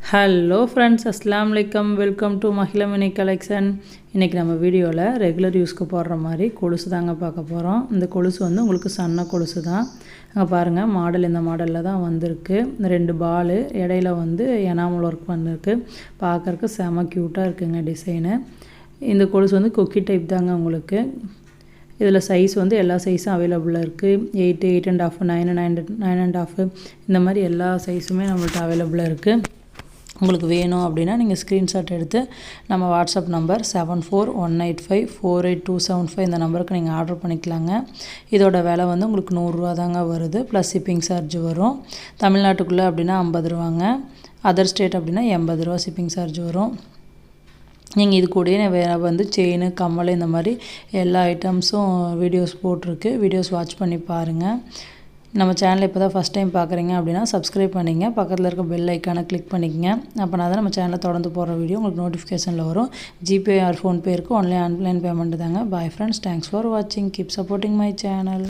Hello friends, அஸ்ஸலாமு அலைக்கும். Welcome to Mahila mini collection. இன்றைக்கி நம்ம வீடியோவில் ரெகுலர் யூஸ்க்கு போடுற மாதிரி கொலுசு தாங்க பார்க்க போகிறோம். இந்த கொலுசு வந்து உங்களுக்கு சன்ன கொலுசு தான். அங்கே பாருங்கள், மாடல் இந்த மாடலில் தான் வந்திருக்கு. 2 பால் இடையில வந்து எனாமல் ஒர்க் பண்ணிருக்கு. பார்க்குறக்கு செம க்யூட்டாக இருக்குங்க டிசைனு. இந்த கொலுசு வந்து கொக்கி டைப் தாங்க உங்களுக்கு. இதில் சைஸ் வந்து எல்லா சைஸும் அவைலபிளாக இருக்குது. 8, 8.5, 9, 9.5 இந்த மாதிரி எல்லா சைஸுமே நம்மள்ட்ட அவைலபிளாக இருக்குது. உங்களுக்கு வேணும் அப்படின்னா நீங்கள் ஸ்க்ரீன்ஷாட் எடுத்து நம்ம வாட்ஸ்அப் நம்பர் 7418548275 இந்த நம்பருக்கு நீங்கள் ஆர்டர் பண்ணிக்கலாங்க. இதோட விலை வந்து உங்களுக்கு 100 ரூபா தாங்க வருது, ப்ளஸ் ஷிப்பிங் சார்ஜ் வரும். தமிழ்நாட்டுக்குள்ளே அப்படின்னா 50 ரூபாங்க, அதர் ஸ்டேட் அப்படின்னா 80 ரூபா ஷிப்பிங் சார்ஜ் வரும். நீங்கள் இது கூடயே வேறு வந்து செயின், கம்மல் இந்த மாதிரி எல்லா ஐட்டம்ஸும் வீடியோஸ் போட்டிருக்கு. வீடியோஸ் வாட்ச் பண்ணி பாருங்கள். நம்ம சேனலை இப்போ தான் ஃபஸ்ட் டைம் பார்க்குறீங்க அப்படின்னா சப்ஸ்கிரைப் பண்ணிங்க, பக்கத்தில் இருக்க பெல் ஐக்கானை கிளிக் பண்ணிக்கங்க. அப்போனா தான் நம்ம சேனலில் தொடர்ந்து போடுற வீடியோ உங்களுக்கு நோட்டிஃபிகேஷனில் வரும். ஜிபே ஆர் ஃபோன்பே இருக்குது, ஆன்லைன் பேமெண்ட் தாங்க. பாய் ஃப்ரெண்ட்ஸ், தேங்க்ஸ் ஃபார் வாட்சிங். Keep supporting my channel.